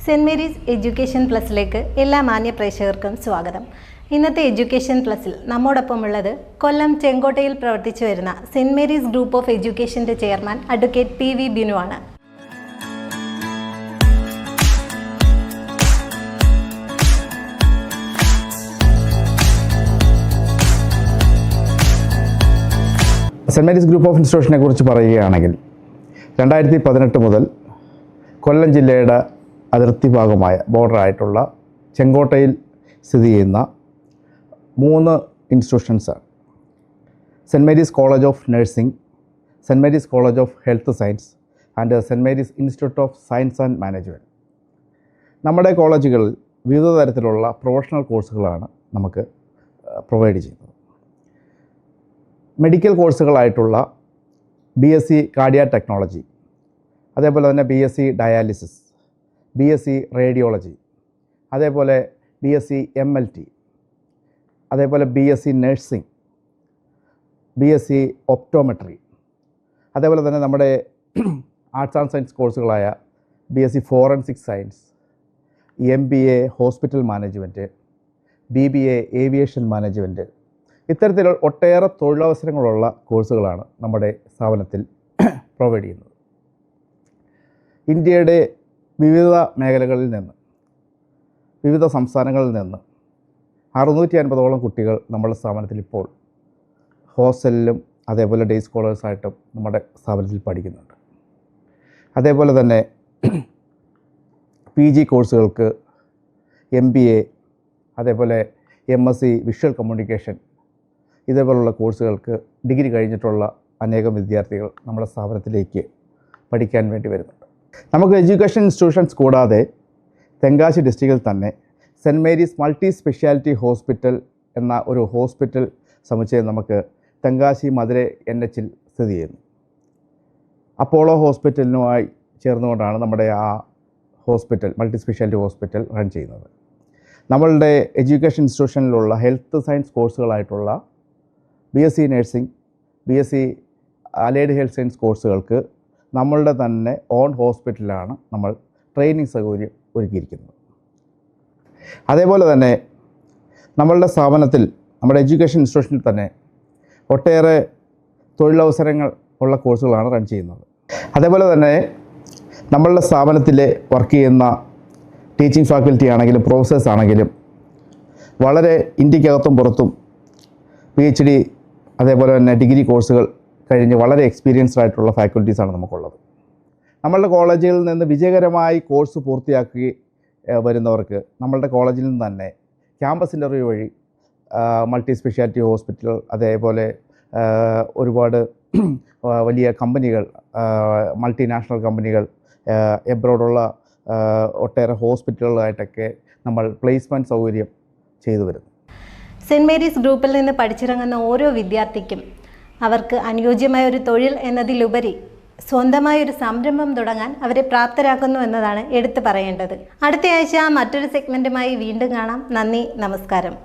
Cent Mary's education പ്ലസിലേക്ക് എല്ലാ മാന്യ പ്രേക്ഷകർക്കും സ്വാഗതം. ഇന്നത്തെ എഡ്യൂക്കേഷൻ പ്ലസിൽ നമ്മോടൊപ്പമുള്ളത് കൊല്ലം ചെങ്കോട്ടയിൽ പ്രവർത്തിച്ചു വരുന്ന സെൻറ് മേരീസ് ഗ്രൂപ്പ് ഓഫ് എഡ്യൂക്കേഷൻ്റെ chairman advocate P V Binu ആണ്. സെൻറ് മേരീസ് ഗ്രൂപ്പ് ഓഫ് ഇൻസ്റ്റിറ്റ്യൂഷനെ കുറിച്ച് പറയുകയാണെങ്കിൽ 2018 മുതൽ കൊല്ലം ജില്ലയുടെ അതിർത്തി ഭാഗമായ ബോർഡറായിട്ടുള്ള ചെങ്കോട്ടയിൽ സ്ഥിതി ചെയ്യുന്ന 3 ഇൻസ്റ്റിറ്റ്യൂഷൻസാണ്. Saint Mary's college of nursing, Saint Mary's college of health science and Saint Mary's institute of science and management. നമ്മുടെ കോളേജുകളിൽ വിവിധ തരത്തിലുള്ള പ്രൊഫഷണൽ കോഴ്സുകളാണ് നമുക്ക് പ്രൊവൈഡ് ചെയ്യുന്നത്. മെഡിക്കൽ കോഴ്സുകളായിട്ടുള്ള BSc കാർഡിയാക് ടെക്നോളജി, അതേപോലെ തന്നെ BSc ഡയാലിസിസ്, BSc റേഡിയോളജി, അതേപോലെ BSc MLT, അതേപോലെ BSc നഴ്സിംഗ്, BSc ഒപ്റ്റോമെട്രി, അതേപോലെ തന്നെ നമ്മുടെ ആർട്സ് ആൻഡ് സയൻസ് കോഴ്സുകളായ BSc forensic science, MBA hospital management, BBA aviation management, ഇത്തരത്തിലുള്ള ഒട്ടേറെ തൊഴിലവസരങ്ങളുള്ള കോഴ്സുകളാണ് നമ്മുടെ സ്ഥാപനത്തിൽ പ്രൊവൈഡ് ചെയ്യുന്നത്. ഇന്ത്യയുടെ വിവിധ മേഖലകളിൽ നിന്ന്, വിവിധ സംസ്ഥാനങ്ങളിൽ നിന്ന് 650ഓളം കുട്ടികൾ നമ്മുടെ സ്ഥാപനത്തിൽ ഇപ്പോൾ ഹോസ്റ്റലിലും അതേപോലെ ഡേ സ്കോളേഴ്സായിട്ടും നമ്മുടെ സ്ഥാപനത്തിൽ പഠിക്കുന്നുണ്ട്. അതേപോലെ തന്നെ PG കോഴ്സുകൾക്ക് MBA, അതേപോലെ MSc വിഷ്വൽ കമ്മ്യൂണിക്കേഷൻ, ഇതേപോലുള്ള കോഴ്സുകൾക്ക് ഡിഗ്രി കഴിഞ്ഞിട്ടുള്ള അനേകം വിദ്യാർത്ഥികൾ നമ്മുടെ സ്ഥാപനത്തിലേക്ക് പഠിക്കാൻ വേണ്ടി വരുന്നുണ്ട്. നമുക്ക് എഡ്യൂക്കേഷൻ ഇൻസ്റ്റിറ്റ്യൂഷൻസ് കൂടാതെ തെങ്കാശി ഡിസ്ട്രിക്റ്റിൽ തന്നെ Saint Mary's multi speciality hospital എന്ന ഒരു ഹോസ്പിറ്റൽ സമുച്ചയം നമുക്ക് തെങ്കാശി മധുര NH സ്ഥിതി ചെയ്യുന്നു. അപ്പോളോ ഹോസ്പിറ്റലിനുമായി ചേർന്നുകൊണ്ടാണ് നമ്മുടെ ആ hospital, multi speciality hospital run ചെയ്യുന്നത്. നമ്മളുടെ എഡ്യൂക്കേഷൻ ഇൻസ്റ്റിറ്റ്യൂഷനിലുള്ള ഹെൽത്ത് സയൻസ് കോഴ്സുകളായിട്ടുള്ള BSc nursing, BSc allied health science കോഴ്സുകൾക്ക് നമ്മളുടെ തന്നെ ഓൺ ഹോസ്പിറ്റലാണ് നമ്മൾ ട്രെയിനിങ് സൗകര്യം ഒരുക്കിയിരിക്കുന്നത്. അതേപോലെ തന്നെ നമ്മളുടെ സ്ഥാപനത്തിൽ, നമ്മുടെ എഡ്യൂക്കേഷൻ ഇൻസ്റ്റിറ്റ്യൂഷനിൽ തന്നെ ഒട്ടേറെ തൊഴിലവസരങ്ങൾ ഉള്ള കോഴ്സുകളാണ് റൺ ചെയ്യുന്നത്. അതേപോലെ തന്നെ നമ്മളുടെ സ്ഥാപനത്തിൽ വർക്ക് ചെയ്യുന്ന ടീച്ചിങ് ഫാക്കൽറ്റി ആണെങ്കിലും പ്രൊഫസേഴ്സ് ആണെങ്കിലും വളരെ ഇന്ത്യക്കകത്തും പുറത്തും PhD, അതേപോലെ തന്നെ ഡിഗ്രി കോഴ്സുകൾ കഴിഞ്ഞ് വളരെ എക്സ്പീരിയൻസ്ഡ് ആയിട്ടുള്ള ഫാക്കൽറ്റീസാണ് നമുക്കുള്ളത്. നമ്മളുടെ കോളേജിൽ നിന്ന് വിജയകരമായി കോഴ്സ് പൂർത്തിയാക്കി വരുന്നവർക്ക് നമ്മളുടെ കോളേജിൽ നിന്ന് തന്നെ ക്യാമ്പസ് ഇൻ്റർവ്യൂ വഴി മൾട്ടി സ്പെഷ്യാലിറ്റി ഹോസ്പിറ്റൽ, അതേപോലെ ഒരുപാട് വലിയ കമ്പനികൾ, മൾട്ടിനാഷണൽ കമ്പനികൾ, എബ്രോഡുള്ള ഒട്ടേറെ ഹോസ്പിറ്റലുകളായിട്ടൊക്കെ നമ്മൾ പ്ലേസ്മെൻറ്റ് സൗകര്യം ചെയ്തു വരുന്നു. സെൻറ് മേരീസ് ഗ്രൂപ്പിൽ നിന്ന് പഠിച്ചിറങ്ങുന്ന ഓരോ വിദ്യാർത്ഥിക്കും അവർക്ക് അനുയോജ്യമായ ഒരു തൊഴിൽ എന്നതിലുപരി സ്വന്തമായൊരു സംരംഭം തുടങ്ങാൻ അവരെ പ്രാപ്തരാക്കുന്നു എന്നതാണ് എടുത്തു പറയേണ്ടത്. അടുത്ത ആഴ്ച മറ്റൊരു സെഗ്മെൻറ്റുമായി വീണ്ടും കാണാം. നന്ദി, നമസ്കാരം.